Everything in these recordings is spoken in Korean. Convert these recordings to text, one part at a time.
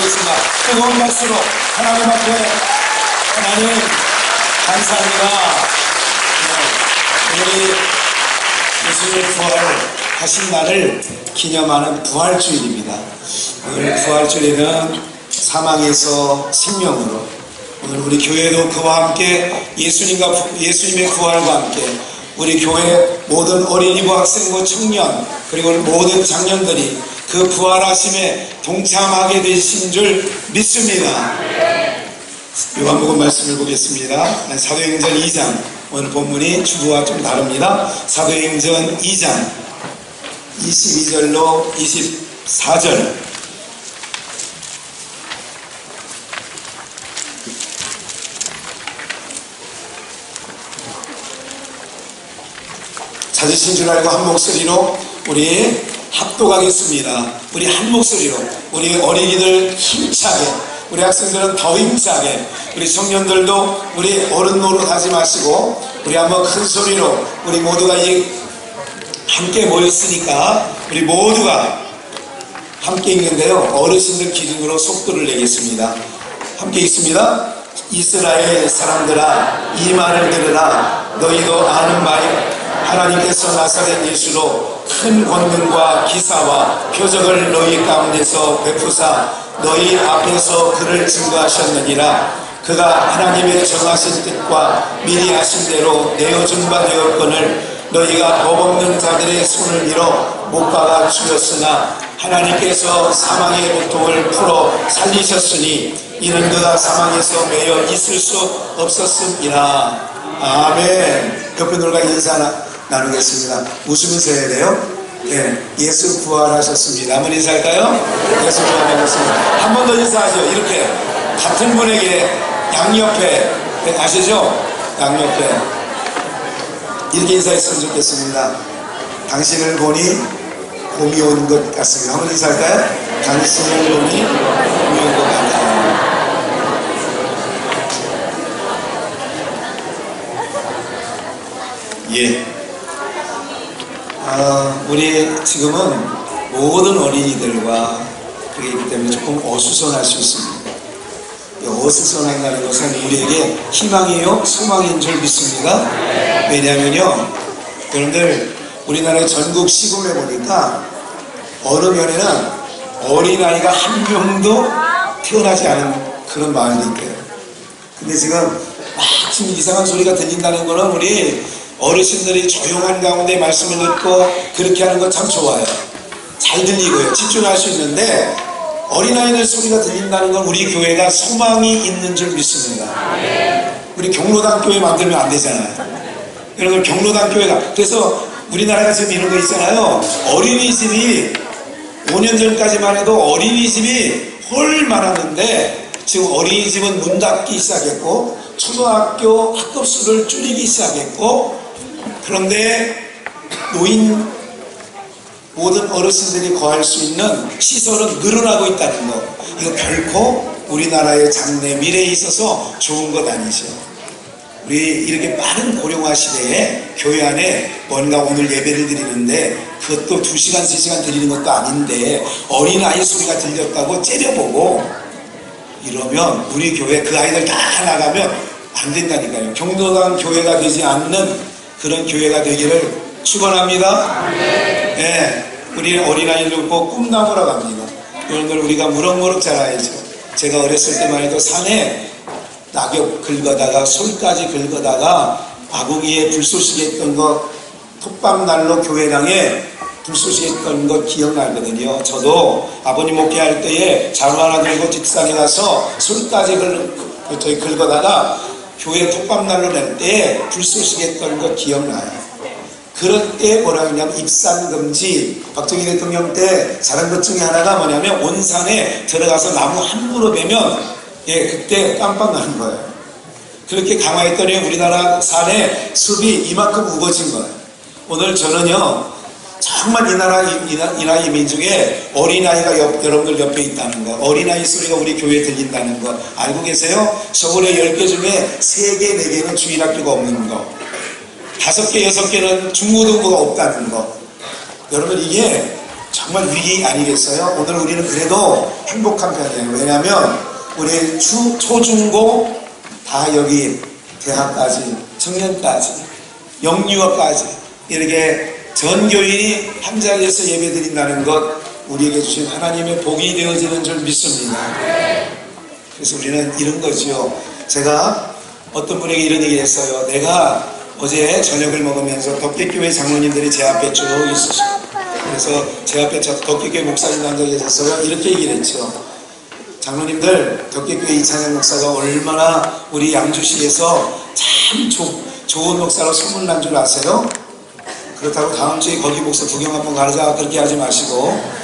나누겠습니다. 뜨거운 박수로 하나님 앞에 하나님 감사합니다. 오늘이 예수님의 부활하신 날을 기념하는 부활주일입니다. 오늘 부활주일에는 사망에서 생명으로, 오늘 우리 교회도 그와 함께 예수님의 부활과 함께 우리 교회 모든 어린이부 학생부 청년 그리고 모든 장년들이 그 부활하심에 동참하게 되신 줄 믿습니다. 요한복음 말씀을 보겠습니다. 사도행전 2장, 오늘 본문이 주부와 좀 다릅니다. 사도행전 2장 22절로 24절. 찾으신 줄 알고 한 목소리로 우리 합독하겠습니다. 우리 한 목소리로, 우리 어린이들 힘차게, 우리 학생들은 더 힘차게, 우리 청년들도 우리 어른 노릇하지 마시고 우리 한번 큰 소리로, 우리 모두가 함께 모였으니까 우리 모두가 함께 읽는데요, 어르신들 기준으로 속도를 내겠습니다. 함께 읽습니다. 이스라엘 사람들아, 이 말을 들으라. 너희도 아는 바요, 하나님께서 나사렛 예수로 큰 권능과 기사와 표적을 너희 가운데서 베푸사 너희 앞에서 그를 증거하셨느니라. 그가 하나님의 정하신 뜻과 미리 하신 대로 내어준 바 되었거늘 너희가 법 없는 자들의 손을 밀어 못 박아 죽였으나 하나님께서 사망의 고통을 풀어 살리셨으니 이는 그가 사망에서 매여 있을 수 없었음이라. 아멘. 옆에들과 인사 나누겠습니다. 웃으면서 해야 돼요. 네, 예수 부활하셨습니다. 한번 인사할까요? 예수 부활하셨습니다. 한 번 더 인사하죠. 이렇게 같은 분에게 양옆에, 아시죠? 양옆에 이렇게 인사했으면 좋겠습니다. 당신을 보니 봄이 온 것 같습니다. 한번 인사할까요? 당신을 보니 봄이 온 것 같아요. 예. 우리 지금은 모든 어린이들과 그렇기 때문에 조금 어수선할 수 있습니다. 어수선한다는 것은 우리에게 희망이요 소망인 줄 믿습니다. 왜냐하면요, 여러분들 우리나라의 전국 시군에 보니까 어느 면에는 어린아이가 한 명도 태어나지 않은 그런 마을이 있대요. 근데 지금 지금 이상한 소리가 들린다는 거는 우리 어르신들이 조용한 가운데 말씀을 듣고 그렇게 하는 건 참 좋아요. 잘 들리고요. 집중할 수 있는데 어린아이들 소리가 들린다는 건 우리 교회가 소망이 있는 줄 믿습니다. 우리 경로당 교회 만들면 안 되잖아요. 여러분 경로당 교회가, 그래서 우리나라가 지금 이런 거 있잖아요. 어린이집이 5년 전까지만 해도 어린이집이 헐 많았는데 지금 어린이집은 문 닫기 시작했고 초등학교 학급수를 줄이기 시작했고, 그런데 노인 모든 어르신들이 거할 수 있는 시설은 늘어나고 있다는 거, 이거 결코 우리나라의 장래 미래에 있어서 좋은 것 아니죠. 우리 이렇게 빠른 고령화 시대에 교회 안에 뭔가 오늘 예배를 드리는데 그것도 2시간 3시간 드리는 것도 아닌데 어린아이 소리가 들렸다고 째려보고 이러면 우리 교회 그 아이들 다 나가면 안 된다니까요. 경로당 교회가 되지 않는 그런 교회가 되기를 축원합니다. 네, 우리 어린아이들 꼭 꿈나무라고 합니다. 여러분들 우리가 무럭무럭 자라야죠. 제가 어렸을 때만 해도 산에 낙엽 긁어다가 솔까지 긁어다가 아궁이에 불쏘시개 했던 거, 톱밥난로 교회당에 불쏘시개 했던 거 기억나거든요. 저도 아버님 목회할 때에 자루 하나 들고 뒷산에 가서 솔까지 긁어다가 교회 톱밥난로 낼 때 불쏘시개 했던 거 기억나요. 그럴 때 뭐라 하냐면 입산금지, 박정희 대통령 때 잘한 것 중에 하나가 뭐냐면 온산에 들어가서 나무 함부로 베면 그때 깜빡 나는 거예요. 그렇게 강화했더니 우리나라 산에 숲이 이만큼 우거진 거예요. 오늘 저는요 정말 이 나라 민족에 어린아이가 여러분들 옆에 있다는 거, 어린아이 소리가 우리 교회에 들린다는 거 알고 계세요? 서울에 10개 중에 3개, 4개는 주일학교가 없는 거, 5개, 6개는 중고등부가 없다는 거. 여러분 이게 정말 위기 아니겠어요? 오늘 우리는 그래도 행복한 편이에요. 왜냐하면 우리 초중고 다 여기 대학까지, 청년까지, 영유아까지 이렇게 전 교인이 한 자리에서 예배드린다는 것, 우리에게 주신 하나님의 복이 되어지는 줄 믿습니다. 그래서 우리는 이런 거지요. 제가 어떤 분에게 이런 얘기를 했어요. 내가 어제 저녁을 먹으면서 덕계교회 장로님들이 제 앞에 쭉 있으시고, 그래서 제 앞에 덕계교회 목사님 앉아 계셨어요. 이렇게 얘기를 했죠. 장로님들, 덕계교회 이찬영 목사가 얼마나 우리 양주시에서 참 좋은 목사로 소문난 줄 아세요? 그렇다고 다음 주에 거기 목사 구경 한번 가자 그렇게 하지 마시고,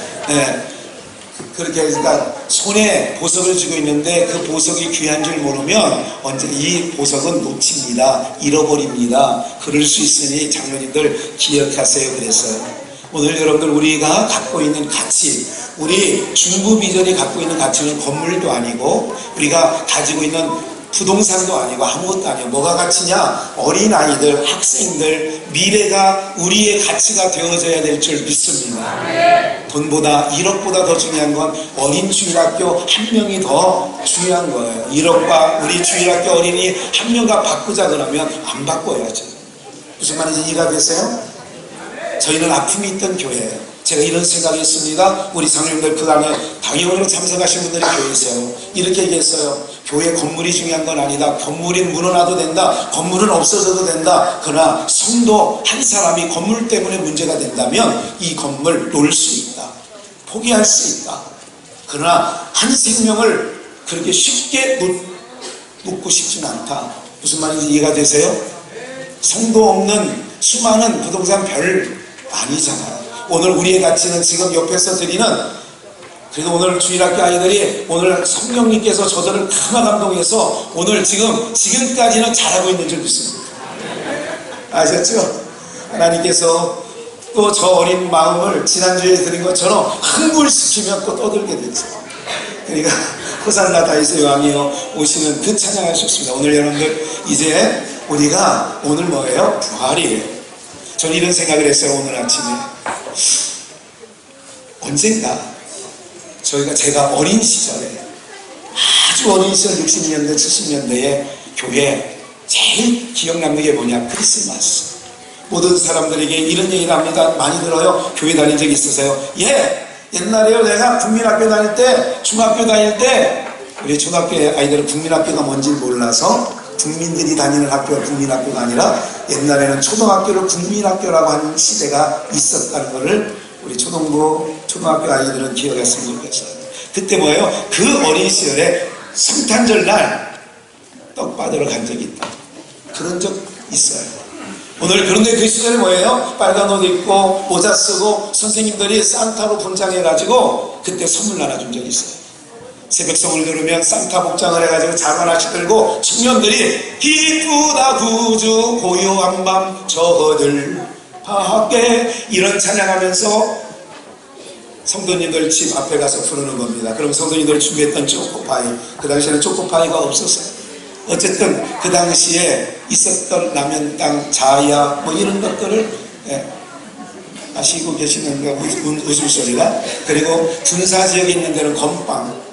그렇게 하니까 손에 보석을 쥐고 있는데 그 보석이 귀한 줄 모르면 언제 이 보석은 놓칩니다. 잃어버립니다. 그럴 수 있으니 장로님들 기억하세요. 그랬어요. 오늘 여러분들 우리가 갖고 있는 가치, 우리 중부 비전이 갖고 있는 가치는 건물도 아니고 우리가 가지고 있는 부동산도 아니고 아무것도 아니에요. 뭐가 가치냐? 어린아이들, 학생들, 미래가 우리의 가치가 되어져야 될 줄 믿습니다. 돈보다 1억보다 더 중요한 건 어린 주일학교 한 명이 더 중요한 거예요. 1억과 우리 주일학교 어린이 한 명과 바꾸자 그러면 안 바꿔야죠. 무슨 말인지 이해가 되세요? 저희는 아픔이 있던 교회예요. 제가 이런 생각이 있습니다. 우리 장로님들 그 안에 당회원으로 참석하신 분들이 교회에 있어요. 이렇게 얘기했어요. 교회 건물이 중요한 건 아니다. 건물이 무너나도 된다. 건물은 없어져도 된다. 그러나 성도 한 사람이 건물 때문에 문제가 된다면 이 건물 놓을 수 있다. 포기할 수 있다. 그러나 한 생명을 그렇게 쉽게 묻고 싶진 않다. 무슨 말인지 이해가 되세요? 성도 없는 수많은 부동산 별 아니잖아요. 오늘 우리의 가치는 지금 옆에서 드리는, 그래도 오늘 주일학교 아이들이 오늘 성령님께서 저들을 가마 감동해서 오늘 지금까지는 잘하고 있는 줄 믿습니다. 아셨죠? 하나님께서 또 저 어린 마음을 지난주에 드린 것처럼 흥분시키면 또 떠들게 되죠. 그러니까 호산나 다윗의 왕이여 오시는 그 찬양하셨습니다. 오늘 여러분들 이제 우리가 오늘 뭐예요? 부활이에요. 저는 이런 생각을 했어요. 오늘 아침에 언젠가 제가 어린 시절에, 아주 어린 시절 60년대 70년대에 교회 제일 기억 남는 게 뭐냐? 크리스마스. 모든 사람들에게 이런 얘기를 합니다. 많이 들어요. 교회 다닌 적 있으세요? 예! 옛날에요, 내가 국민학교 다닐 때, 중학교 다닐 때, 우리 중학교 아이들은 국민학교가 뭔지 몰라서 국민들이 다니는 학교가 국민학교가 아니라 옛날에는 초등학교를 국민학교라고 하는 시대가 있었다는 것을 우리 초등학교 아이들은 기억했으면 좋겠어요. 그때 뭐예요? 그 어린 시절에 성탄절 날 떡 받으러 간 적이 있다. 그런 적 있어요. 오늘 그런데 그 시절에 뭐예요? 빨간 옷 입고 모자 쓰고 선생님들이 산타로 분장해가지고 그때 선물 나눠준 적이 있어요. 새벽성을 들으면 산타 복장을 해가지고 자루 하나씩 들고 청년들이 기쁘다 구주 고요한 밤 저들 밖에 이런 찬양하면서 성도님들 집 앞에 가서 부르는 겁니다. 그럼 성도님들 준비했던 초코파이, 그 당시에는 초코파이가 없었어요. 어쨌든 그 당시에 있었던 라면땅, 자야 뭐 이런 것들을 아시고 계시는가 웃음소리가, 그리고 군사 지역에 있는 데는 건빵,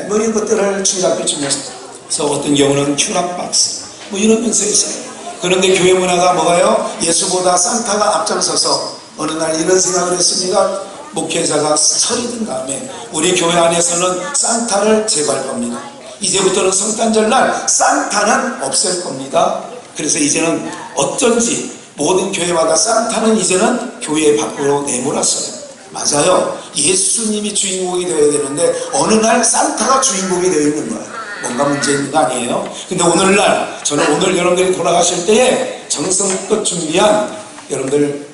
뭐 이런 것들을 주일학교 주면서 어떤 경우는 큐락박스 뭐 이러면서 있어요. 그런데 교회 문화가 뭐가요? 예수보다 산타가 앞장서서 어느 날 이런 생각을 했습니다. 목회자가 설이 든 다음에 우리 교회 안에서는 산타를 제거할 겁니다. 이제부터는 성탄절날 산타는 없앨 겁니다. 그래서 이제는 어쩐지 모든 교회마다 산타는 이제는 교회 밖으로 내몰았어요. 맞아요. 예수님이 주인공이 되어야 되는데 어느 날 산타가 주인공이 되어 있는 거예요. 뭔가 문제 있는 거 아니에요? 근데 오늘날, 저는 오늘 여러분들이 돌아가실 때에 정성껏 준비한 여러분들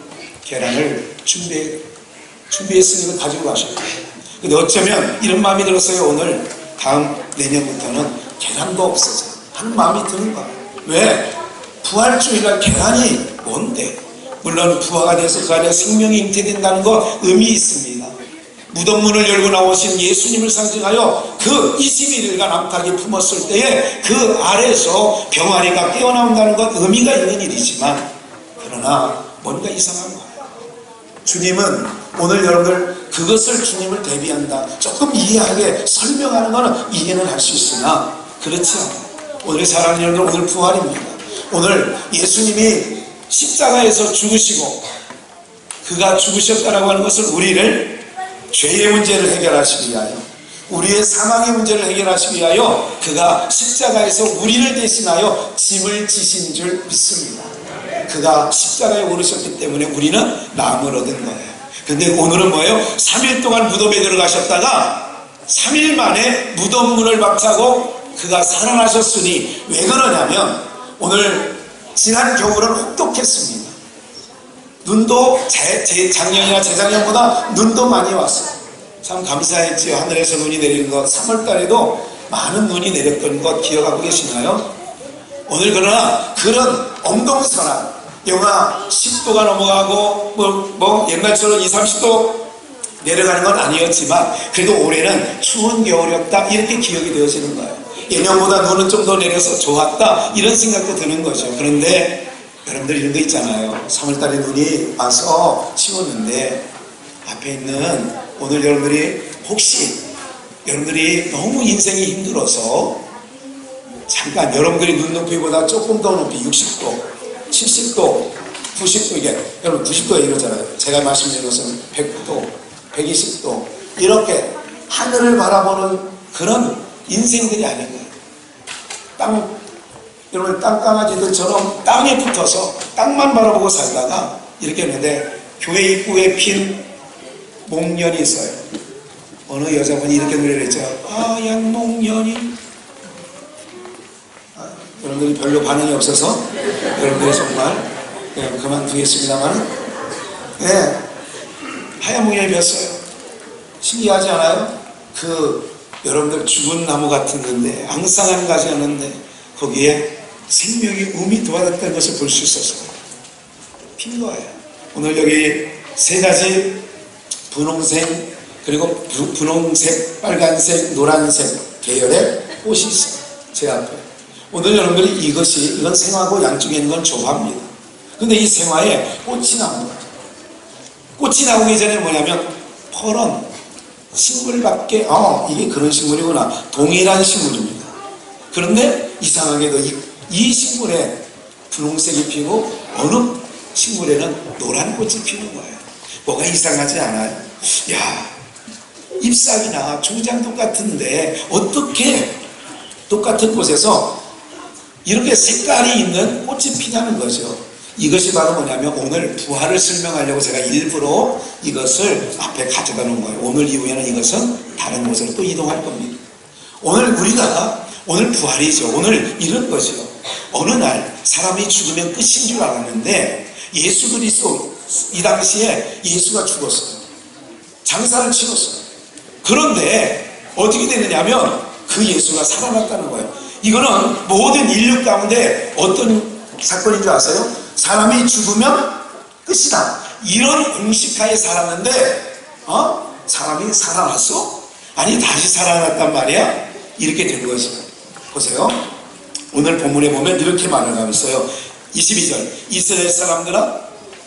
계란을 준비했으니까 가지고 가셔야 돼요. 근데 어쩌면 이런 마음이 들었어요. 오늘 내년부터는 계란도 없어져 하는 마음이 드는 거예요. 왜? 부활주일날 계란이 뭔데? 물론 부활가 돼서 그 안에 생명이 잉태된다는 거 의미 있습니다. 무덤문을 열고 나오신 예수님을 상징하여 그 21일간 암탉이 품었을 때에 그 아래에서 병아리가 깨어나온다는 것 의미가 있는 일이지만, 그러나 뭔가 이상한 거예요. 주님은 오늘 여러분들 그것을 주님을 대비한다. 조금 이해하게 설명하는 것은 이해는 할 수 있으나 그렇지 않아요. 오늘 사랑하는 여러분들, 오늘 부활입니다. 오늘 예수님이 십자가에서 죽으시고 그가 죽으셨다라고 하는 것은 우리를 죄의 문제를 해결하시기 위하여, 우리의 사망의 문제를 해결하시기 위하여 그가 십자가에서 우리를 대신하여 짐을 지신 줄 믿습니다. 그가 십자가에 오르셨기 때문에 우리는 나음을 얻은 거예요. 근데 오늘은 뭐예요? 3일 동안 무덤에 들어가셨다가 3일 만에 무덤 문을 박차고 그가 살아나셨으니 왜 그러냐면 오늘 지난 겨울은 혹독했습니다. 눈도 작년이나 재작년보다 눈도 많이 왔어요. 참 감사했지요. 하늘에서 눈이 내리는 것. 3월 달에도 많은 눈이 내렸던 것 기억하고 계시나요? 오늘 그러나 그런 엄동선한 영하 10도가 넘어가고 뭐 옛날처럼 20, 30도 내려가는 건 아니었지만 그래도 올해는 추운 겨울이었다 이렇게 기억이 되어지는 거예요. 예년보다 눈은 좀 더 내려서 좋았다 이런 생각도 드는 거죠. 그런데 여러분들 이런 거 있잖아요. 3월달에 눈이 와서 치웠는데 앞에 있는 오늘 여러분들이 혹시 여러분들이 너무 인생이 힘들어서 잠깐 여러분들이 눈높이보다 조금 더 높이 60도 70도 90도 이게 여러분 90도에 이러잖아요. 제가 말씀드린 것은 100도 120도 이렇게 하늘을 바라보는 그런 인생들이 아닌 거예요. 여러분 땅강아지들처럼 땅에 붙어서 땅만 바라보고 살다가 이렇게 했는데 교회 입구에 핀 목련이 있어요. 어느 여자분이 이렇게 노래를 했죠. 하얀 목련이 여러분들이 별로 반응이 없어서 여러분들이 정말 그만두겠습니다만 하얀 목련이 피었어요. 신기하지 않아요? 여러분들 죽은 나무 같았는데 앙상한 가지였는데 거기에 생명이 음이 도와졌다는 것을 볼 수 있었어요. 핀 거예요. 오늘 여기 세 가지 분홍색 그리고 분홍색, 빨간색, 노란색 계열의 꽃이 있어요. 제 앞에. 오늘 여러분들이 이건 생화고 양쪽에 있는 건 조화입니다. 근데 이 생화에 꽃이 나온 거죠. 꽃이 나오기 전에 뭐냐면 퍼런 식물밖에 이게 그런 식물이구나. 동일한 식물입니다. 그런데 이상하게도 이 식물에 분홍색이 피고 어느 식물에는 노란 꽃이 피는 거예요. 뭐가 이상하지 않아요? 야, 잎사귀나 종장 똑같은데 어떻게 똑같은 곳에서 이렇게 색깔이 있는 꽃이 피냐는 거죠. 이것이 바로 뭐냐면 오늘 부활을 설명하려고 제가 일부러 이것을 앞에 가져다 놓은 거예요. 오늘 이후에는 이것은 다른 곳으로 또 이동할 겁니다. 오늘 부활이죠. 오늘 이런 것이요. 어느 날 사람이 죽으면 끝인 줄 알았는데 예수 그리스도 이 당시에 예수가 죽었어요. 장사를 치렀어요. 그런데 어떻게 되느냐면 그 예수가 살아났다는 거예요. 이거는 모든 인류 가운데 어떤 사건인 줄 아세요? 사람이 죽으면 끝이다. 이런 공식하에 살았는데 사람이 살아났어? 아니 다시 살아났단 말이야? 이렇게 된 것이에요. 보세요. 오늘 본문에 보면 이렇게 말을 하고 있어요. 22절 이스라엘 사람들아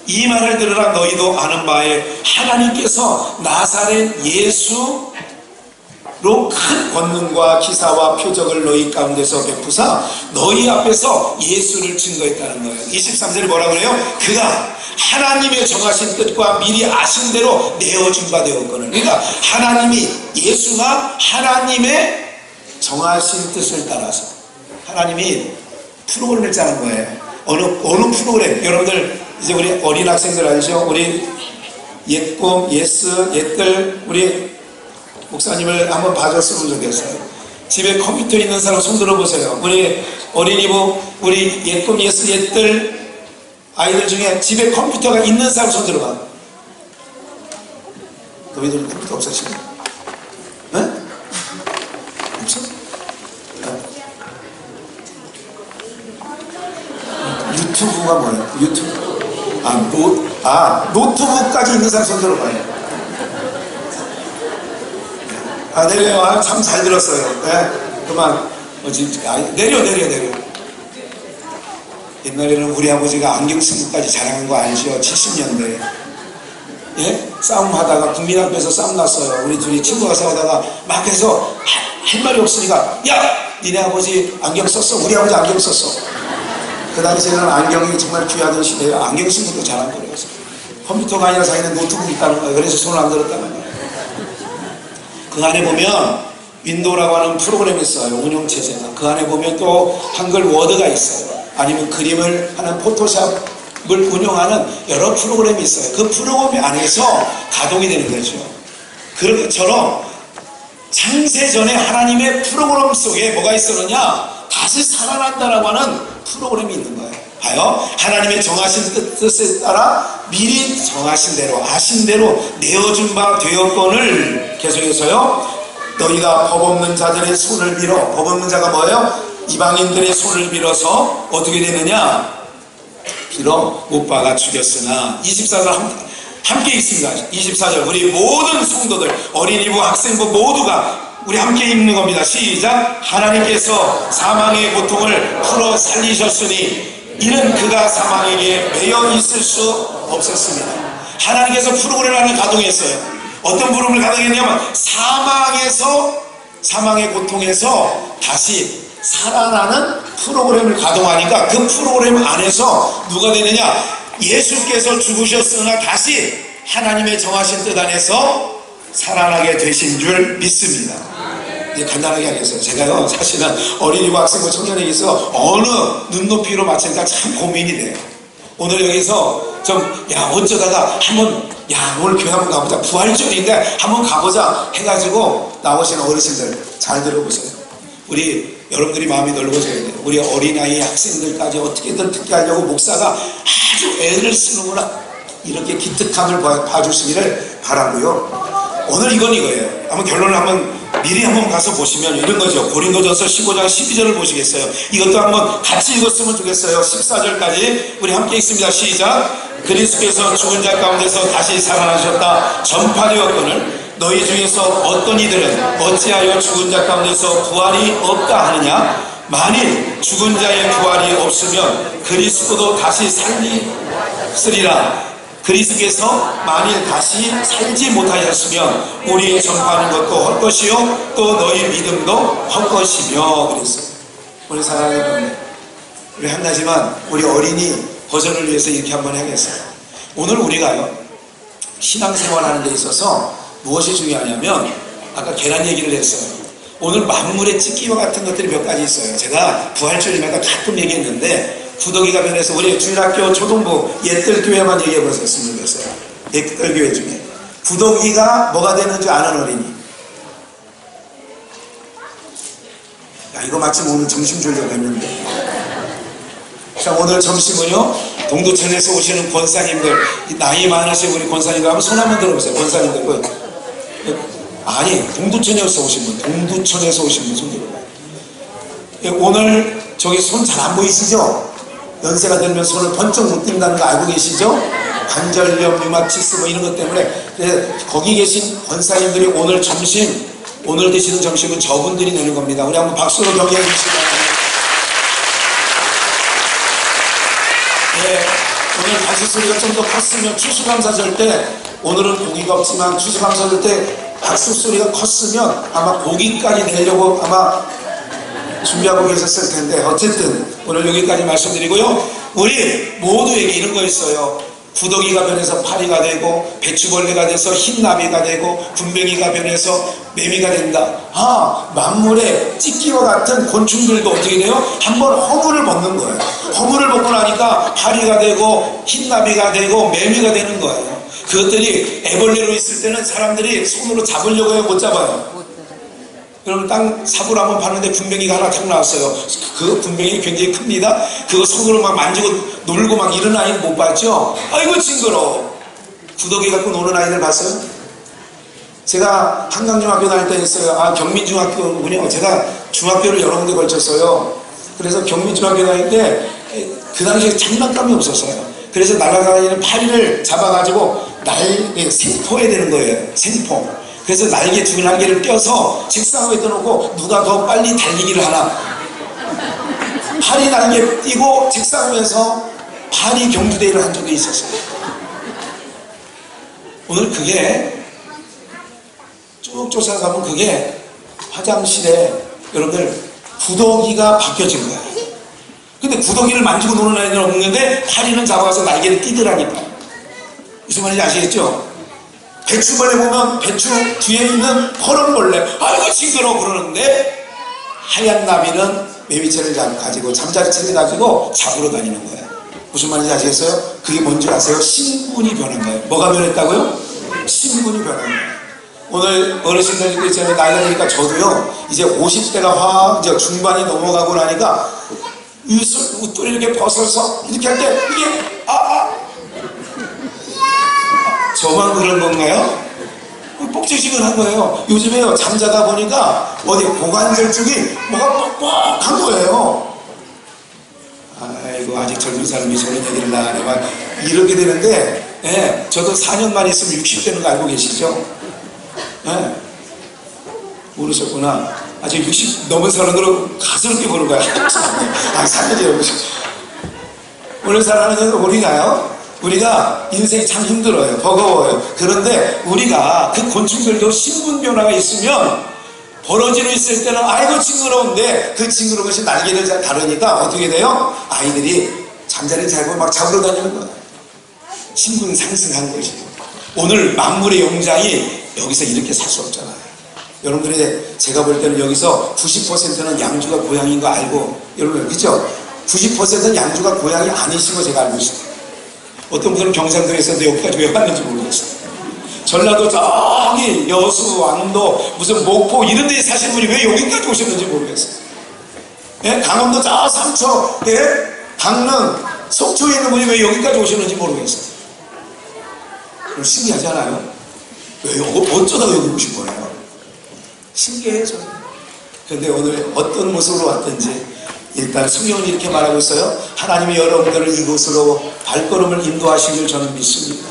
이 말을 들으라. 너희도 아는 바에 하나님께서 나사렛 예수로 큰 권능과 기사와 표적을 너희 가운데서 베푸사 너희 앞에서 예수를 증거했다는 거예요. 23절에 뭐라 그래요? 그가 하나님의 정하신 뜻과 미리 아신 대로 내어준 바 되었거늘. 그러니까 예수가 하나님의 정하신 뜻을 따라서 하나님이 프로그램을 짜는 거예요. 어느 프로그램? 여러분들 이제 우리 어린 학생들 아니죠? 우리 옛꿈, 옛스, 옛들 우리 목사님을 한번 봐줬으면 좋겠어요. 집에 컴퓨터 있는 사람 손 들어보세요. 우리 어린이부, 우리 옛꿈, 옛스, 옛들 아이들 중에 집에 컴퓨터가 있는 사람 손 들어봐. 너희들 컴퓨터 없으시죠? 네? 없어? 유튜브가 뭐예요? 유튜브. 노트북까지 있는 사람 손 들어봐요. 내려요. 참 잘 들었어요. 네? 그만. 내려. 옛날에는 우리 아버지가 안경 쓴 것까지 자랑한 거 알죠? 70년대. 예? 싸움하다가 국민 앞에서 싸움 났어요. 우리 둘이 친구가 싸우다가 막 해서 할 말이 없으니까 야! 니네 아버지 안경 썼어? 우리 아버지 안경 썼어. 그 당시에는 안경이 정말 귀하던 시대에 안경 쓴 것도 잘 안 그래서 컴퓨터가 아니라 자기는 노트북이 있다는 거예요. 그래서 손을 안 들었다는 거예요. 그 안에 보면 윈도우라고 하는 프로그램이 있어요. 운영체제가. 그 안에 보면 또 한글 워드가 있어요. 아니면 그림을 하는 포토샵을 운영하는 여러 프로그램이 있어요. 그 프로그램 안에서 가동이 되는 거죠. 그런 것처럼 창세전에 하나님의 프로그램 속에 뭐가 있었느냐? 다시 살아난다라고 하는 프로그램이 있는 거예요. 봐요. 하나님의 정하신 뜻에 따라 미리 정하신 대로 아신 대로 내어준 바 되었건을 계속해서요. 너희가 법 없는 자들의 손을 빌어. 법 없는 자가 뭐예요? 이방인들의 손을 빌어서 어떻게 되느냐? 빌어 못 박아 죽였으나 24절 함께 있습니다. 24절 우리 모든 성도들 어린이부 학생부 모두가 우리 함께 읽는 겁니다. 시작. 하나님께서 사망의 고통을 풀어 살리셨으니 이는 그가 사망에게 매여 있을 수 없었습니다. 하나님께서 프로그램을 하나 가동했어요. 어떤 프로그램을 가동했냐면 사망의 고통에서 다시 살아나는 프로그램을 가동하니까 그 프로그램 안에서 누가 되느냐? 예수께서 죽으셨으나 다시 하나님의 정하신 뜻 안에서 살아나게 되신 줄 믿습니다. 이제 간단하게 하겠어요. 제가요 사실은 어린이부 학생부 청년에게 있어 어느 눈높이로 맞추니까 참 고민이 돼요. 오늘 여기서 어쩌다가 한번 오늘 교회 한번 가보자. 부활절인데 한번 가보자 해가지고 나오시는 어르신들 잘 들어보세요. 우리 여러분들이 마음이 넓어져야 돼요. 우리 어린아이 학생들까지 어떻게든 듣게 하려고 목사가 아주 애를 쓰는구나 이렇게 기특함을 봐주시기를 바라고요. 오늘 이거예요. 한번 결론을 미리 한번 가서 보시면 이런 거죠. 고린도전서 15장 12절을 보시겠어요? 이것도 한번 같이 읽었으면 좋겠어요. 14절까지 우리 함께 읽습니다. 시작. 그리스도께서 죽은 자 가운데서 다시 살아나셨다 전파되었거늘 너희 중에서 어떤 이들은 어찌하여 죽은 자 가운데서 부활이 없다 하느냐? 만일 죽은 자의 부활이 없으면 그리스도도 다시 살리으리라. 그리스도께서 만일 다시 살지 못하셨으면 우리 전파하는 것도 헛것이요 또 너희 믿음도 헛것이며 그랬어요. 우리 사랑하는 분들, 우리 한 가지만 우리 어린이 버전을 위해서 이렇게 한번 해야겠어요. 오늘 우리가요 신앙생활하는 데 있어서 무엇이 중요하냐면 아까 계란 얘기를 했어요. 오늘 만물의 찢기와 같은 것들이 몇 가지 있어요. 제가 부활절이마다 가끔 얘기했는데 구더기가 변해서 우리 주일학교 초등부 옛들교회만 얘기해보셨으면 좋겠어요. 옛들교회 중에 구더기가 뭐가 되는 줄 아는 어린이? 이거 마침 오늘 점심 주려고 했는데 자 오늘 점심은요 동두천에서 오시는 권사님들 나이 많으신 우리 권사님들 한번 손 한번 들어보세요. 권사님들 아니 동두천에서 오신 분 동두천에서 오신 분 손 들어봐요. 오늘 저기 손 잘 안 보이시죠? 연세가 들면 손을 번쩍 못 띈다는 거 알고 계시죠? 관절염, 류마티스 이런 것 때문에 거기 계신 권사님들이 오늘 드시는 점심은 저분들이 내는 겁니다. 우리 한번 박수로 격려해 주시기 바랍니다. 오늘 박수소리가 좀 더 컸으면 추수감사절 때 오늘은 고기가 없지만 추수감사절 때 박수소리가 컸으면 아마 고기까지 내려고 아마 준비하고 계셨을 텐데 어쨌든 오늘 여기까지 말씀드리고요. 우리 모두에게 이런 거 있어요. 구더기가 변해서 파리가 되고 배추벌레가 돼서 흰나비가 되고 군뱅이가 변해서 매미가 된다. 만물의 찢기와 같은 곤충들도 어떻게 돼요? 한번 허물을 먹는 거예요. 허물을 먹고 나니까 파리가 되고 흰나비가 되고 매미가 되는 거예요. 그것들이 애벌레로 있을 때는 사람들이 손으로 잡으려고 해요. 못 잡아요. 그러면 땅 삽으로 한번 봤는데 군뱅이가 하나 탁 나왔어요. 그 군뱅이 굉장히 큽니다. 그거 손으로 막 만지고 놀고 막 이런 아이는 못 봤죠? 아이고 징그러워. 구더기 갖고 노는 아이들 봤어요? 제가 한강중학교 다닐 때 했어요. 경민중학교군요. 제가 중학교를 여러 군데 걸쳤어요. 그래서 경민중학교 다닐 때 그 당시에 장난감이 없었어요. 그래서 날아다니는 파리를 잡아가지고 생포해야 되는 거예요. 생포. 그래서 날개 두 날개를 껴서 책상 위에 떠놓고 누가 더 빨리 달리기를 하나. 파리 날개 띄고 책상 위에서 파리 경주대회를 한 적이 있었어요. 오늘 그게 쭉 쫓아가면 그게 화장실에 여러분들 구더기가 바뀌어진 거야. 근데 구더기를 만지고 노는 아이들은 없는데 파리는 잡아서 날개를 띄더라니까. 무슨 말인지 아시겠죠? 배추벌레 보면 배추 뒤에 있는 퍼런벌레 아이고 징그러워 그러는데 하얀 나비는 매미채를 가지고 잠자리채를 가지고 잡으러 다니는 거예요. 무슨 말인지 아시겠어요? 그게 뭔지 아세요? 신분이 변한 거예요. 뭐가 변했다고요? 신분이 변한 거예요. 오늘 어르신들 있잖아요. 나이가 드니까 저도요 이제 50대가 이제 중반이 넘어가고 나니까 웃돌이 이렇게 벗어서 이렇게 할 때 이게 저만 그런 건가요? 뻑지지근한 거예요. 요즘에요 잠자다 보니까 어디 고관절 쪽이 뭐가 뻑뻑한 거예요. 아이고 아직 젊은 사람이 저런 얘기를 나하네 막 이렇게 되는데 예, 저도 4년만 있으면 60되는 거 알고 계시죠? 예, 모르셨구나. 아직 60 넘은 사람들은 가스럽게 보는 거야. 4년이에요. 오늘 살아가는 우리가 인생이 참 힘들어요. 버거워요. 그런데 우리가 그 곤충들도 신분 변화가 있으면 벌어지고 있을 때는 아이고 징그러운데 그 징그러운 것이 날개를 다루니까 어떻게 돼요? 아이들이 잠자리 잘고 막 잡으러 다니는 거예요. 신분 상승한 것이. 오늘 만물의 영장이 여기서 이렇게 살 수 없잖아요. 여러분들이 제가 볼 때는 여기서 90%는 양주가 고향인 거 알고 여러분 그죠? 90%는 양주가 고향이 아니시고 제가 알고 있어요. 어떤 분들은 경상도에서도 여기까지 왜 왔는지 모르겠어요. 전라도 저기 여수, 왕도, 무슨 목포 이런 데에 사신 분이 왜 여기까지 오셨는지 모르겠어요. 예? 강원도 저 삼초, 예? 강릉, 속초에 있는 분이 왜 여기까지 오셨는지 모르겠어요. 그럼 신기하지 않아요? 왜 어쩌다 여기 오신 거예요? 신기해요 저는. 그런데 오늘 어떤 모습으로 왔든지 일단 성경은 이렇게 말하고 있어요. 하나님이 여러분들을 이곳으로 발걸음을 인도하시길 저는 믿습니다.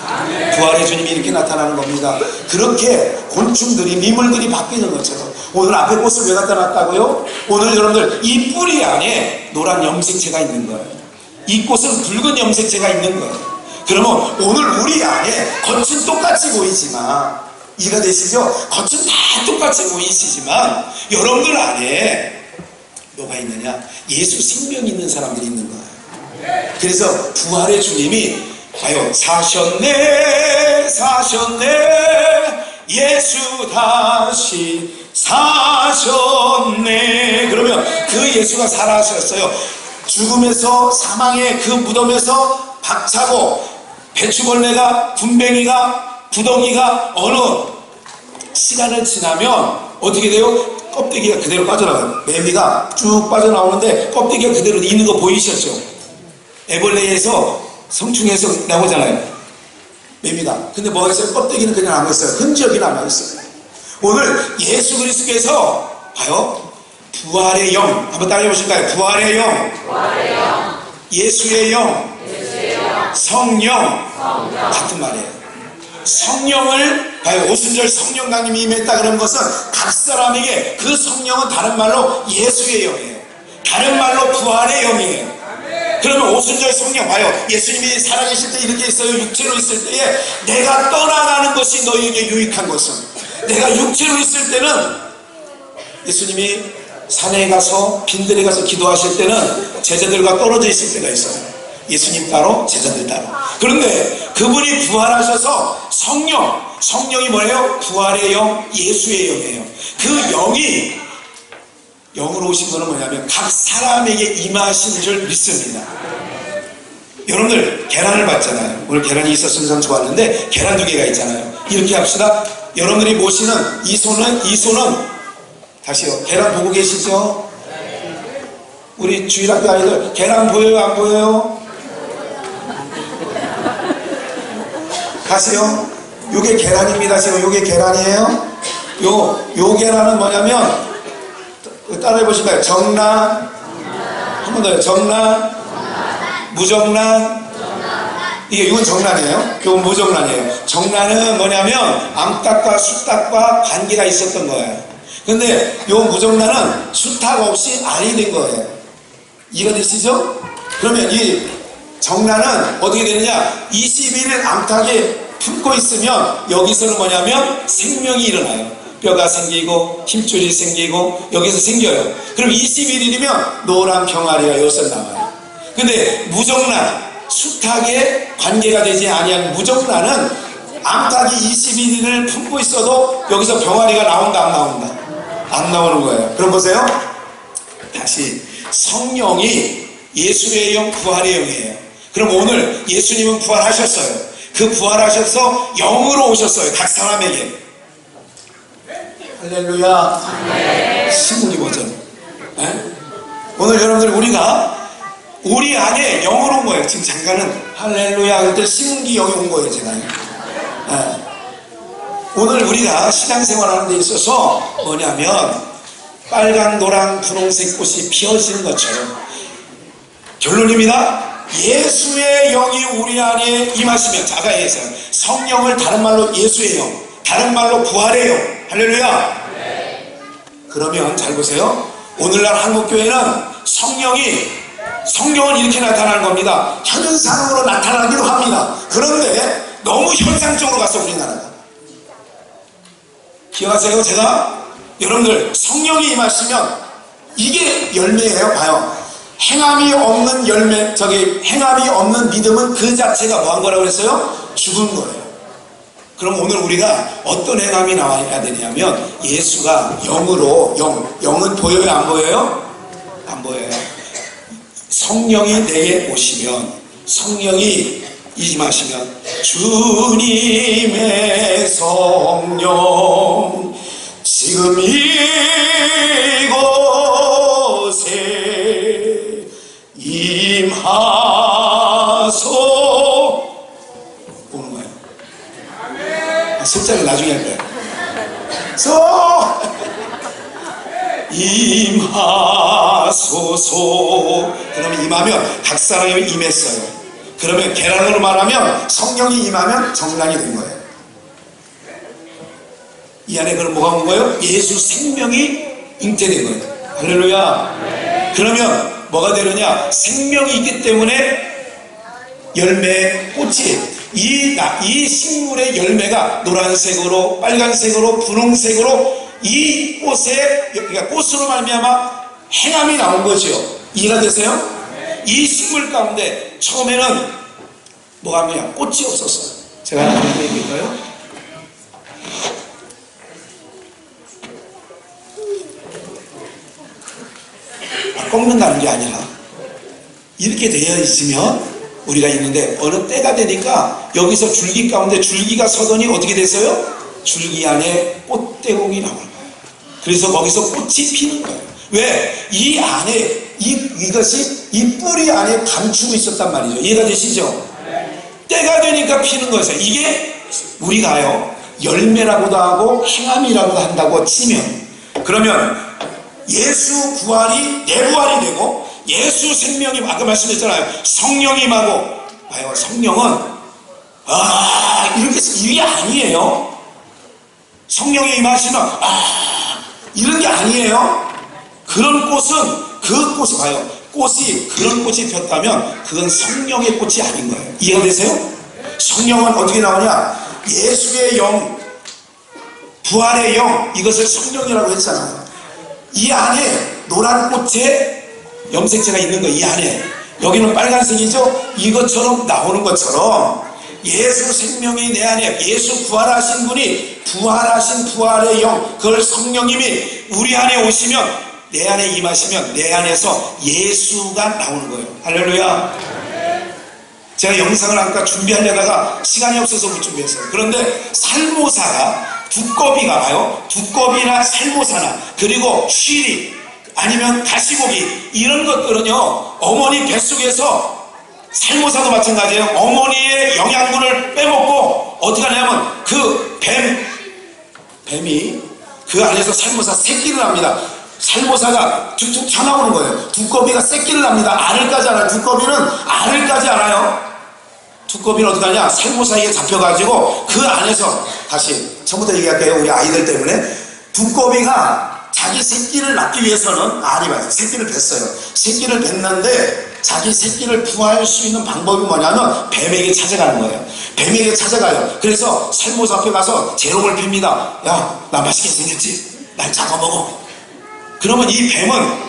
부활의 주님이 이렇게 나타나는 겁니다. 그렇게 곤충들이 미물들이 바뀌는 것처럼 오늘 앞에 꽃을 왜 갖다 놨다고요? 오늘 여러분들 이 뿌리 안에 노란 염색체가 있는 거예요. 이 꽃은 붉은 염색체가 있는 거예요. 그러면 오늘 우리 안에 겉은 똑같이 보이지만 이해가 되시죠? 겉은 다 똑같이 보이시지만 여러분들 안에 뭐가 있느냐? 예수 생명이 있는 사람들이 있는 거예요. 그래서 부활의 주님이 봐요. 사셨네 예수 다시 사셨네. 그러면 그 예수가 살아하셨어요. 죽음에서 사망의 그 무덤에서 박차고 배추벌레가 군뱅이가 구덩이가 어느 시간을 지나면 어떻게 돼요? 껍데기가 그대로 빠져나가요. 매미가 쭉 빠져나오는데 껍데기가 그대로 있는 거 보이셨죠? 애벌레에서 성충에서 나오잖아요. 매미가. 근데 뭐가 있어요? 껍데기는 그냥 남아있어요. 흔적이 남아있어요. 오늘 예수 그리스도께서 봐요. 부활의 영 한번 따라해 보실까요? 부활의 영, 예수의 영, 성령 같은 말이에요. 성령을 봐요. 오순절 성령 강림이 임했다 그런 것은 각 사람에게 그 성령은 다른 말로 예수의 영이에요. 다른 말로 부활의 영이에요. 그러면 오순절 성령 봐요. 예수님이 살아계실 때 이렇게 있어요. 육체로 있을 때에 내가 떠나가는 것이 너희에게 유익한 것은 내가 육체로 있을 때는 예수님이 산에 가서 빈들에 가서 기도하실 때는 제자들과 떨어져 있을 때가 있어요. 예수님 따로 제자들 따로. 그런데 그분이 부활하셔서 성령이 뭐예요? 부활의 영, 예수의 영이에요. 그 영이 영으로 오신 거는 뭐냐면 각 사람에게 임하신 줄 믿습니다. 여러분들 계란을 봤잖아요. 오늘 계란이 있었으면 참 좋았는데 계란 2개가 있잖아요. 이렇게 합시다. 여러분들이 모시는 이 손은 다시요. 계란 보고 계시죠? 우리 주일학교 아이들 계란 보여요? 안 보여요? 가세요. 요게 계란입니다. 지금 요게 계란이에요. 요 계란은 뭐냐면 따라해 보실까요? 정란, 한 번 더요. 정란, 무정란. 이건 정란이에요. 이건 무정란이에요. 정란은 뭐냐면 암탉과 수탉과 관계가 있었던 거예요. 근데 요 무정란은 수탉 없이 알이 된 거예요. 이해가 되시죠? 그러면 이 정란은 어떻게 되느냐? 21일 암탉이 품고 있으면 여기서는 뭐냐면 생명이 일어나요. 뼈가 생기고 힘줄이 생기고 여기서 생겨요. 그럼 21일이면 노란 병아리가 여기서 나와요. 근데 무정란, 수탉에 관계가 되지 아니한 무정란은 암탉이 21일을 품고 있어도 여기서 병아리가 나온다 안 나온다? 안 나오는 거예요. 그럼 보세요. 다시 성령이 예수의 영, 부활의 영이에요. 그럼 오늘 예수님은 부활하셨어요. 그 부활하셔서 영으로 오셨어요. 각 사람에게. 할렐루야. 신문기 버전. 오늘 여러분들 우리 안에 영으로 온 거예요. 지금 잠깐은 할렐루야 할 때 신문기 영이 온 거예요. 제가. 오늘 우리가 신앙생활하는 데 있어서 뭐냐면 빨간, 노랑, 분홍색 꽃이 피어지는 것처럼 결론입니다. 예수의 영이 우리 안에 임하시면, 자가에서 성령을 다른 말로 예수의 영, 다른 말로 부활의 영. 할렐루야. 그러면 잘 보세요. 오늘날 한국교회는 성령은 이렇게 나타나는 겁니다. 현상으로 나타나기도 합니다. 그런데 너무 현상적으로 갔어 우리나라가. 기억하세요? 제가 여러분들 성령이 임하시면 이게 열매예요. 봐요. 행함이 없는 열매, 행함이 없는 믿음은 그 자체가 뭐한 거라고 그랬어요? 죽은 거예요. 그럼 오늘 우리가 어떤 행함이 나와야 되냐면 예수가 영으로, 영은 보여요? 안 보여요? 안 보여요. 성령이 내게 오시면, 성령이 임하시면 주님의 성령 지금 이곳에 임하소 오는 거예요. 숫자를 나중에 할 거예요. 임하소서. 그러면 임하면 각 사람이 임했어요. 그러면 계란으로 말하면 성령이 임하면 정란이 된 거예요. 이 안에 그럼 뭐가 온 거예요? 예수 생명이 잉태된 거예요. 할렐루야. 그러면 뭐가 되느냐? 생명이 있기 때문에 열매, 꽃이 이 식물의 열매가 노란색으로, 빨간색으로, 분홍색으로 이 꽃에, 그러니까 꽃으로 말미암아 행함이 나온 거죠. 이해가 되세요? 이 식물 가운데 처음에는 뭐가 뭐냐? 꽃이 없었어요. 제가 하는 얘기인가요? 꺾는다는 게 아니라 이렇게 되어 있으면 우리가 있는데 어느 때가 되니까 여기서 줄기 가운데 줄기가 서더니 어떻게 됐어요? 줄기 안에 꽃대공이 나오는 거예요. 그래서 거기서 꽃이 피는 거예요. 왜? 이 안에 이것이 이 뿌리 안에 감추고 있었단 말이죠. 이해가 되시죠? 때가 되니까 피는 거예요. 이게 우리가요 열매라고도 하고 행함이라고도 한다고 치면, 그러면 예수 부활이 내 부활이 되고 예수 생명이, 아까 말씀했잖아요. 성령이 임하고, 봐요. 성령은 이게 아니에요. 성령이 임하시면 이런 게 아니에요. 그런 꽃은 그 꽃이, 봐요. 꽃이 그런 꽃이 폈다면 그건 성령의 꽃이 아닌 거예요. 이해가 되세요? 성령은 어떻게 나오냐? 예수의 영, 부활의 영, 이것을 성령이라고 했잖아요. 이 안에 노란 꽃에 염색체가 있는 거, 이 안에. 여기는 빨간색이죠? 이것처럼 나오는 것처럼 예수 생명이 내 안에, 예수 부활하신 분이 부활하신 부활의 영, 그걸 성령님이 우리 안에 오시면, 내 안에 임하시면 내 안에서 예수가 나오는 거예요. 할렐루야. 제가 영상을 아까 준비하려다가 시간이 없어서 못 준비했어요. 그런데 살모사가, 두꺼비가 봐요. 두꺼비나 살모사나, 그리고 쉬리, 아니면 가시고기, 이런 것들은요 어머니 뱃속에서, 살모사도 마찬가지예요. 어머니의 영양분을 빼먹고 어떻게 하냐면 그 뱀이 그 안에서 살모사 새끼를 합니다. 살모사가 툭툭 튀어나오는 거예요. 두꺼비가 새끼를 납니다. 알을 까지 않아요. 두꺼비는 알을 까지 않아요. 두꺼비는 어떻게 하냐? 살모사에게 잡혀가지고 그 안에서, 다시 처음부터 얘기할게요. 우리 아이들 때문에. 두꺼비가 자기 새끼를 낳기 위해서는, 알이 맞아요. 새끼를 뱄어요. 새끼를 뱄는데 자기 새끼를 부화할 수 있는 방법이 뭐냐면 뱀에게 찾아가는 거예요. 뱀에게 찾아가요. 그래서 살모사 앞에 가서 재롱을 핍니다. 야, 나 맛있게 생겼지? 날 잡아먹어. 그러면 이 뱀은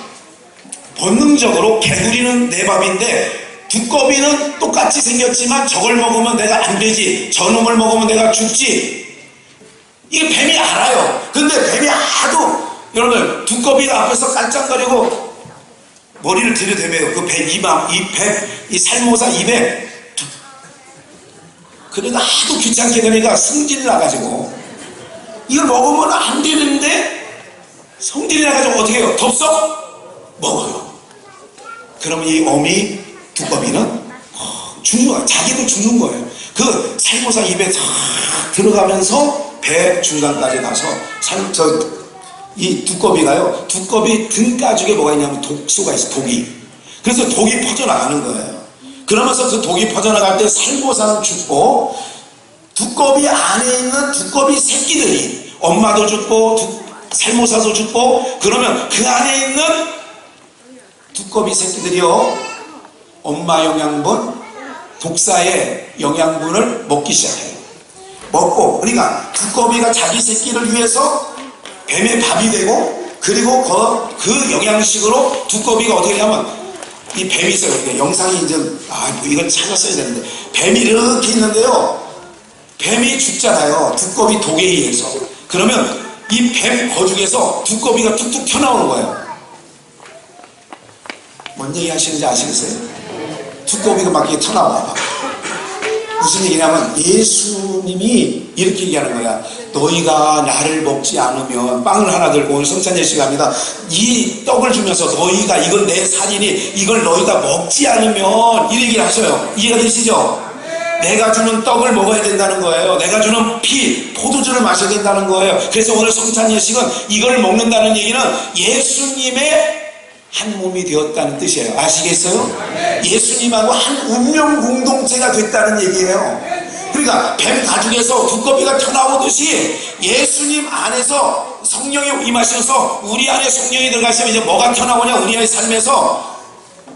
본능적으로 개구리는 내 밥인데 두꺼비는 똑같이 생겼지만 저걸 먹으면 내가 안 되지, 저놈을 먹으면 내가 죽지, 이게 뱀이 알아요. 근데 뱀이 하도 여러분 두꺼비 앞에서 깔짱거리고 머리를 들여대매요. 그 뱀 이 살모사 입에. 그러다 하도 귀찮게 되니까 성질이 나가지고 이걸 먹으면 안 되는데 성질이 나가지고 어떻게 해요? 덥석 먹어요. 그러면 이 어미 두꺼비는 죽는 거예요. 자기도 죽는 거예요. 그 살모사 입에 다 들어가면서 배 중간까지 가서 이 두꺼비가요, 두꺼비 등 가죽에 뭐가 있냐면 독소가 있어, 독이. 그래서 독이 퍼져나가는 거예요. 그러면서 그 독이 퍼져나갈 때 살모사는 죽고 두꺼비 안에 있는 두꺼비 새끼들이, 엄마도 죽고 살모사도 죽고, 그러면 그 안에 있는 두꺼비 새끼들이요, 엄마 영양분, 독사의 영양분을 먹기 시작해요. 먹고, 그러니까 두꺼비가 자기 새끼를 위해서 뱀의 밥이 되고, 그리고 그 영양식으로 두꺼비가 어떻게 하냐면, 이 뱀이 있어요. 영상이 이제 이건 찾았어야 되는데, 뱀이 이렇게 있는데요, 뱀이 죽잖아요, 두꺼비 독에 의해서. 그러면 이 뱀 거죽에서 두꺼비가 툭툭 튀어나오는 거예요. 뭔 얘기 하시는지 아시겠어요? 두꺼비가 막 이렇게 튀어나와. 무슨 얘기냐면 예수님이 이렇게 얘기하는 거야. 너희가 나를 먹지 않으면, 빵을 하나 들고 오늘 성찬 예식 합니다. 이 떡을 주면서 너희가, 이건 내 살이니 이걸 너희가 먹지 않으면, 이 얘기를 하셔요. 이해가 되시죠? 내가 주는 떡을 먹어야 된다는 거예요. 내가 주는 피, 포도주를 마셔야 된다는 거예요. 그래서 오늘 성찬 예식은 이걸 먹는다는 얘기는 예수님의 한 몸이 되었다는 뜻이에요. 아시겠어요? 예수님하고 한 운명 공동체가 됐다는 얘기예요. 그러니까 뱀 가죽에서 두꺼비가 튀어나오듯이 예수님 안에서 성령이 임하셔서 우리 안에 성령이 들어가시면 이제 뭐가 튀어나오냐, 우리 안의 삶에서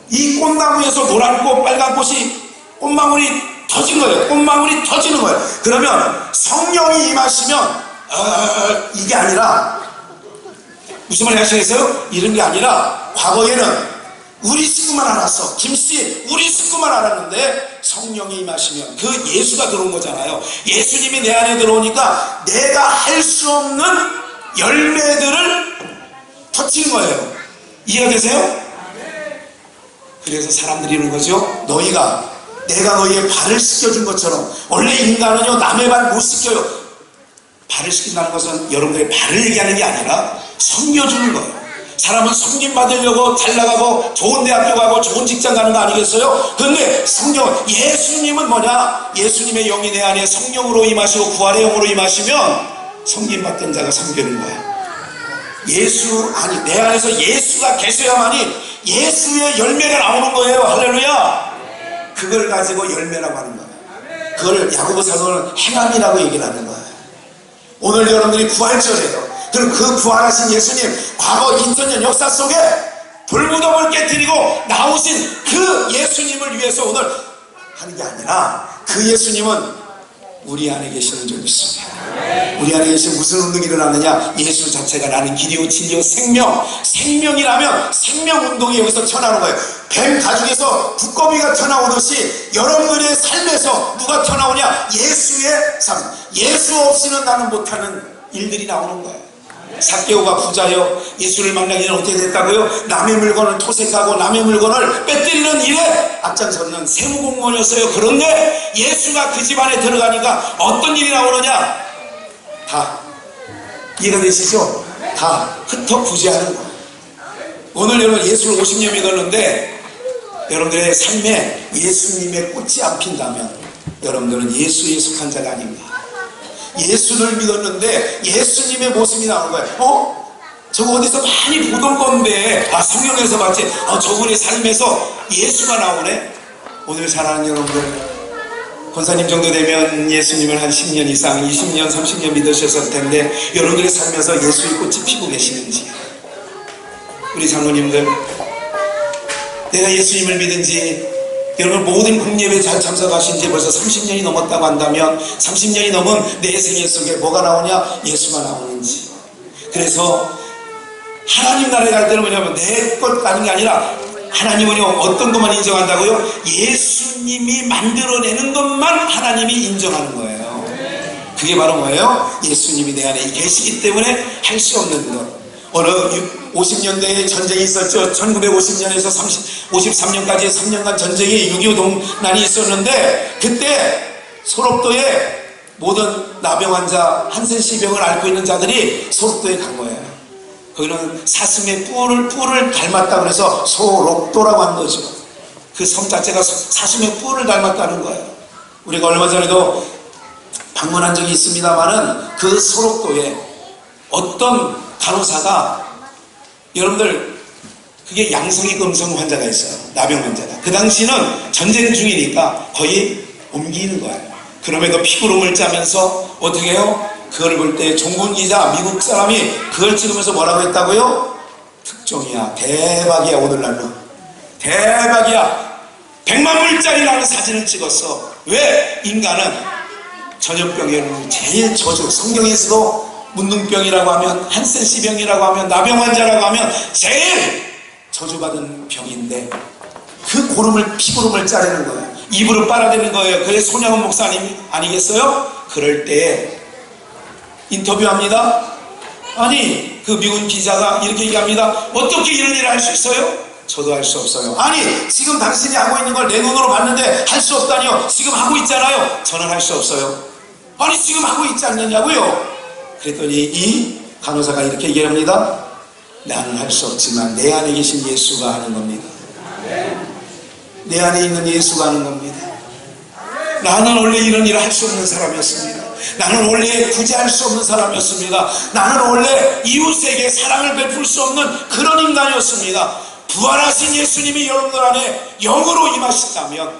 이 꽃나무에서 노란 꽃, 빨간 꽃이, 꽃망울이 터진 거예요. 꽃망울이 터지는 거예요. 그러면 성령이 임하시면 이게 아니라, 무슨 말 하시겠어요? 이런 게 아니라, 과거에는 우리 식구만 알았어, 김씨 우리 식구만 알았는데 성령이 임하시면 그 예수가 들어온 거잖아요. 예수님이 내 안에 들어오니까 내가 할 수 없는 열매들을 터치는 거예요. 이해가 되세요? 그래서 사람들이 이러는 거죠. 내가 너희의 발을 씻겨준 것처럼. 원래 인간은요, 남의 발 못 씻겨요. 발을 씻긴다는 것은 여러분들의 발을 얘기하는 게 아니라 섬겨주는 거예요. 사람은 섬김 받으려고 잘 나가고 좋은 대학교 가고 좋은 직장 가는 거 아니겠어요? 그런데 예수님은 뭐냐? 예수님의 영이 내 안에 성령으로 임하시고 부활의 영으로 임하시면 섬김 받던 자가 섬기는 거예요. 내 안에서 예수가 계셔야만이 예수의 열매가 나오는 거예요. 할렐루야. 그걸 가지고 열매라고 하는 거예요. 그걸 야고보 사도는 행함이라고 얘기를 하는 거예요. 오늘 여러분들이 부활절이에요. 그럼 그 부활하신 예수님, 과거 2000년 역사 속에 불무덤을 깨뜨리고 나오신 그 예수님을 위해서 오늘 하는 게 아니라, 그 예수님은 우리 안에 계시는 줄 믿습니다. 우리 안에 계시면 무슨 운동이 일어나느냐? 예수 자체가 나는 길이요 진리요 생명이라면 생명운동이 여기서 튀어나오는 거예요. 뱀 가죽에서 두꺼비가 튀어나오듯이 여러분들의 삶에서 누가 튀어나오냐? 예수의 삶. 예수 없이는 나는 못하는 일들이 나오는 거예요. 삭개오가 부자요, 예수를 만나기 전에 어떻게 됐다고요? 남의 물건을 토색하고 남의 물건을 빼뜨리는 일에 앞장서는 세무공무원이었어요. 그런데 예수가 그 집안에 들어가니까 어떤 일이 나오느냐? 다 이해가 되시죠? 다 흩어부지하는 거예요. 오늘 여러분 예수를 50년 믿었는데 여러분들의 삶에 예수님의 꽃이 안 핀다면 여러분들은 예수에 속한 자가 아닙니다. 예수를 믿었는데 예수님의 모습이 나오는 거예요. 저거 어디서 많이 보던 건데, 성경에서 봤지? 저분의 삶에서 예수가 나오네. 오늘 사랑하는 여러분들, 권사님 정도 되면 예수님을 한 10년 이상, 20년, 30년 믿으셨을 텐데 여러분들의 삶에서 예수의 꽃이 피고 계시는지, 우리 장로님들, 내가 예수님을 믿은 지 여러분 모든 공예배에 잘 참석하신 지 벌써 30년이 넘었다고 한다면 30년이 넘은 내 생애 속에 뭐가 나오냐? 예수가 나오는지. 그래서 하나님 나라에 갈 때는 뭐냐면 내 것 가는 게 아니라 하나님은요 어떤 것만 인정한다고요? 예수님이 만들어내는 것만 하나님이 인정하는 거예요. 그게 바로 뭐예요? 예수님이 내 안에 계시기 때문에 할 수 없는 것. 어느 50년대에 전쟁이 있었죠. 1950년에서 53년까지 3년간 전쟁이 6.25 동란이 있었는데 그때 소록도에 모든 나병 환자 한센시병을 앓고 있는 자들이 소록도에 간 거예요. 거기는 사슴의 뿔을 닮았다고 해서 소록도라고 한 거죠. 그 섬 자체가 사슴의 뿔을 닮았다는 거예요. 우리가 얼마 전에도 방문한 적이 있습니다만은 그 소록도에 어떤 간호사가 여러분들 그게 양성이 금성 환자가 있어요. 나병 환자가. 그 당시는 전쟁 중이니까 거의 옮기는 거예요. 그럼에도 피구름을 짜면서 어떻게 해요? 그걸 볼 때 종군 기자 미국 사람이 그걸 찍으면서 뭐라고 했다고요? 특종이야. 대박이야. 오늘날로 대박이야. 100만 불짜리라는 사진을 찍었어. 왜? 인간은 전염병이 제일 저주. 성경에서도 문둥병이라고 하면 한센시병이라고 하면 나병 환자라고 하면 제일 저주받은 병인데 그 피구름을 짜내는 거예요. 입으로 빨아대는 거예요. 그게 손양원 목사님 아니겠어요? 그럴 때 인터뷰합니다. 아니 그 미군 기자가 이렇게 얘기합니다. 어떻게 이런 일을 할 수 있어요? 저도 할 수 없어요. 아니 지금 당신이 하고 있는 걸 내 눈으로 봤는데 할 수 없다니요. 지금 하고 있잖아요. 저는 할 수 없어요. 아니 지금 하고 있지 않느냐고요. 그랬더니 이 간호사가 이렇게 얘기합니다. 나는 할 수 없지만 내 안에 계신 예수가 하는 겁니다. 내 안에 있는 예수가 하는 겁니다. 나는 원래 이런 일을 할 수 없는 사람이었습니다. 나는 원래 구제할 수 없는 사람이었습니다. 나는 원래 이웃에게 사랑을 베풀 수 없는 그런 인간이었습니다. 부활하신 예수님이 여러분들 안에 영으로 임하신다면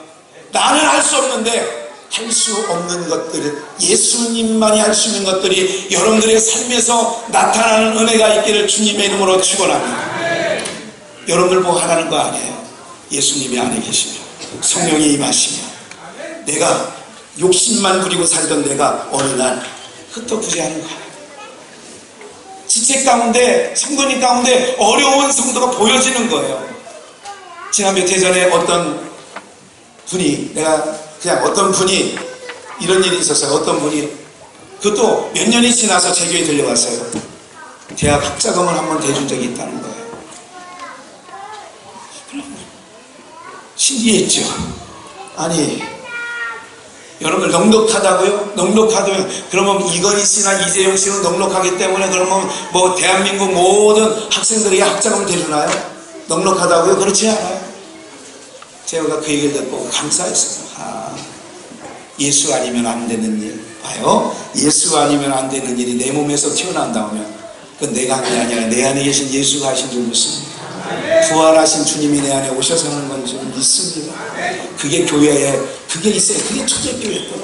나는 할 수 없는데 할 수 없는 것들, 예수님만이 할 수 있는 것들이 여러분들의 삶에서 나타나는 은혜가 있기를 주님의 이름으로 축원합니다. 여러분들 뭐 하라는 거 아니에요. 예수님이 안에 계시면 성령이 임하시면 내가 욕심만 부리고 살던 내가 어느 날 흩어부지하는 거야. 지체 가운데 성도님 가운데 어려운 성도가 보여지는 거예요. 지난 몇 해 전에 어떤 분이 이런 일이 있었어요. 어떤 분이 그것도 몇 년이 지나서 제 교회에 들려왔어요. 대학 학자금을 한번 대준 적이 있다는 거예요. 신기했죠. 아니 여러분 넉넉하다고요? 넉넉하다면 그러면 이건희 씨나 이재용 씨는 넉넉하기 때문에 그러면 뭐 대한민국 모든 학생들에게 학자금을 대주나요? 넉넉하다고요? 그렇지 않아요. 제가 그 얘기를 듣고 감사했어요. 예수 아니면 안 되는 일. 봐요. 예수 아니면 안 되는 일이 내 몸에서 튀어나온다면 그건 내가 한 게 아니라 내 안에 계신 예수가 하신 줄 믿습니다. 부활하신 주님이 내 안에 오셔서 하는 건 줄 믿습니다. 그게 교회에 그게 있어요. 그게 초대교회였더라.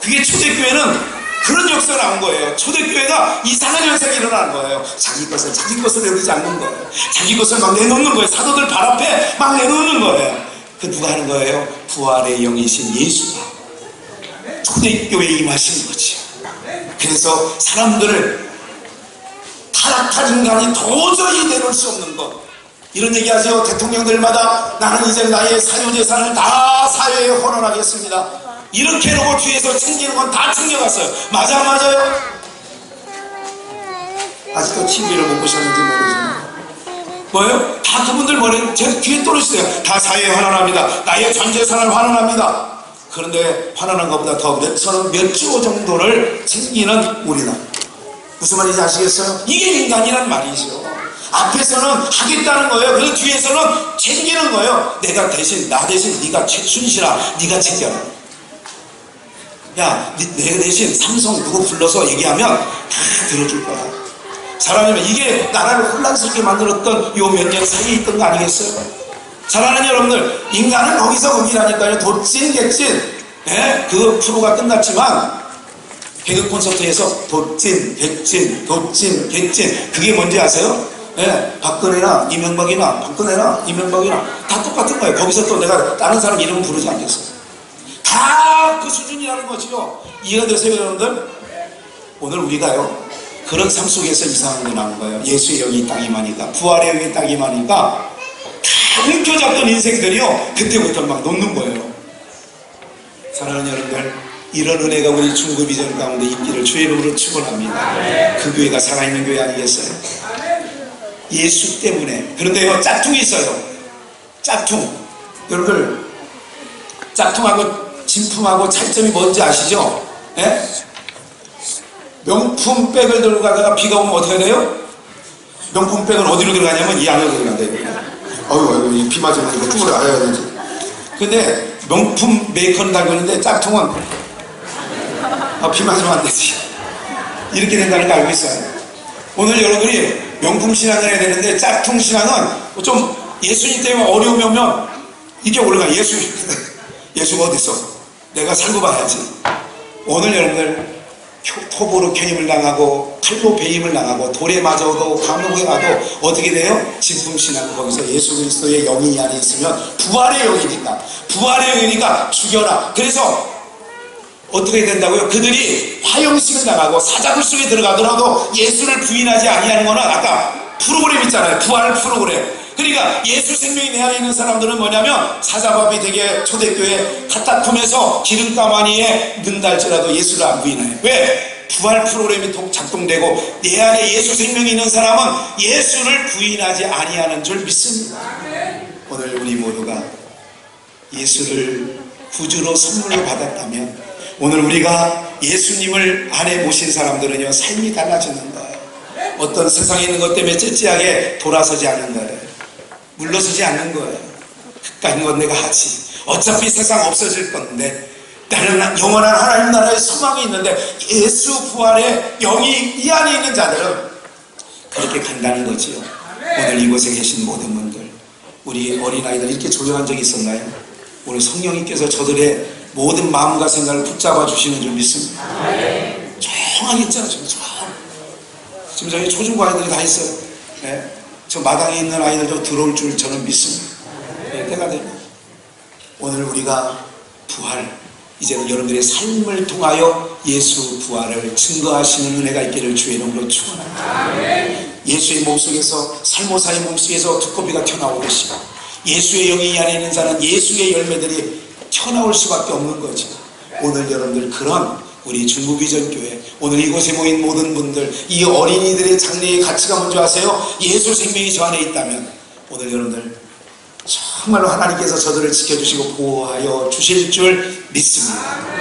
그게 초대교회는 그런 역사가 나온 거예요. 초대교회가 이상한 현상이 일어나는 거예요. 자기 것을 여기지 않는 거예요. 자기 것을 막 내놓는 거예요. 사도들 발 앞에 막 내놓는 거예요. 그 누가 하는 거예요? 부활의 영이신 예수가 초대교회에 임하신 거지. 그래서 사람들을 타락한 인간이 도저히 내놓을 수 없는 것. 이런 얘기 하세요. 대통령들마다 나는 이제 나의 사유재산을 다 사회에 헌원하겠습니다. 이렇게 해놓고 뒤에서 챙기는 건 다 챙겨갔어요. 맞아요? 아직도 TV를 못 보셨는지 모르지만 뭐예요? 다 그분들 머리에 제 뒤에 떨어지세요. 다 사회에 환원합니다. 나의 전 재산을 환원합니다. 그런데 환원한 것보다 더 몇 조 정도를 챙기는 우리나라. 무슨 말인지 아시겠어요? 이게 인간이란 말이죠. 앞에서는 하겠다는 거예요. 그래서 뒤에서는 챙기는 거예요. 나 대신 네가 최순실아 네가 챙겨라. 야, 내 대신 삼성 누구 불러서 얘기하면 다 들어줄 거야. 사랑하면 이게 나라를 혼란스럽게 만들었던 요 몇 년 사이에 있던 거 아니겠어요? 사랑하는 여러분들, 인간은 거기서 거기라니까요. 도찐 개찐. 그 프로가 끝났지만 개그 콘서트에서 도찐 개찐 도찐 개찐 그게 뭔지 아세요? 박근혜나 이명박이나 다 똑같은 거예요. 거기서 또 내가 다른 사람 이름 부르지 않겠어요. 다 그 수준이라는 거지요. 이해가 되세요, 여러분들? 오늘 우리가요, 그런 삶 속에서 이상한 게 나온 거예요. 예수의 영이 딱 임하니까, 부활의 영이 딱 임하니까 다 움켜잡던 인생들이요, 그때부터 막 놓는 거예요. 사랑하는 여러분들, 이런 은혜가 우리 중급이전 가운데 있기를 주의 이름으로 축원합니다. 그 교회가 살아있는 교회 아니겠어요? 예수 때문에. 그런데요, 짝퉁이 있어요. 짝퉁. 여러분들, 짝퉁하고 진품하고 차이점이 뭔지 아시죠? 예? 명품 백을 들고 가다가 비가 오면 어떻게 돼요? 명품 백은 어디로 들어가냐면 이 안으로 들어간대요. 어이구, 비 맞으면 이거 쭈그려 가야 되지. 근데 명품 메이커는 달고 있는데 짝퉁은 비 맞으면 안 되지. 이렇게 된다는 거 알고 있어요. 오늘 여러분들이 명품 신앙을 해야 되는데 짝퉁 신앙은 좀 예수님 때문에 어려움이 오면 이게 올라가. 예수가 어디 있어? 내가 살고 봐야지. 오늘 여러분들 톱으로 견임을 당하고 칼로 배임을 당하고 돌에 맞아도 감옥에 가도 어떻게 돼요? 진품신앙. 거기서 예수 그리스도의 영이 안에 있으면 부활의 영이니까 죽여라. 그래서 어떻게 된다고요? 그들이 화형식을 당하고 사자굴 속에 들어가더라도 예수를 부인하지 아니하는 거는 아까 프로그램 있잖아요. 부활 프로그램. 그러니까 예수 생명이 내 안에 있는 사람들은 뭐냐면 사자밥이 되게 초대교회 카타콤에서 기름가마니에 넣는다 할지라도 예수를 안 부인해요. 왜? 부활 프로그램이 작동되고 내 안에 예수 생명이 있는 사람은 예수를 부인하지 아니하는 줄 믿습니다. 오늘 우리 모두가 예수를 구주로 선물로 받았다면 오늘 우리가 예수님을 안에 모신 사람들은요, 삶이 달라지는 거예요. 어떤 세상에 있는 것 때문에 째째하게 돌아서지 않는 거예요. 물러서지 않는 거예요. 그까인 건 내가 하지. 어차피 세상 없어질 건데 나는 영원한 하나님 나라의 소망이 있는데 예수 부활의 영이 이 안에 있는 자들은 그렇게 간다는 거지요. 오늘 이곳에 계신 모든 분들, 우리 어린아이들 이렇게 조용한 적이 있었나요? 오늘 성령님께서 저들의 모든 마음과 생각을 붙잡아 주시는 줄 믿습니다. 조용하게 있잖아요. 지금 저희 초중고 아이들이 다 있어요. 네? 저 마당에 있는 아이들도 들어올 줄 저는 믿습니다. 네, 때가 되면 오늘 우리가 부활, 이제는 여러분들의 삶을 통하여 예수 부활을 증거하시는 은혜가 있기를 주의 이름으로 축원합니다. 예수의 몸속에서 살모사의 몸속에서 두꺼비가 튀어나오듯이 예수의 영이 이 안에 있는 자는 예수의 열매들이 튀어나올 수밖에 없는 거죠. 오늘 여러분들 그런 우리 중국이전교회 오늘 이곳에 모인 모든 분들, 이 어린이들의 장래의 가치가 뭔지 아세요? 예수 생명이 저 안에 있다면 오늘 여러분들 정말로 하나님께서 저들을 지켜주시고 보호하여 주실 줄 믿습니다.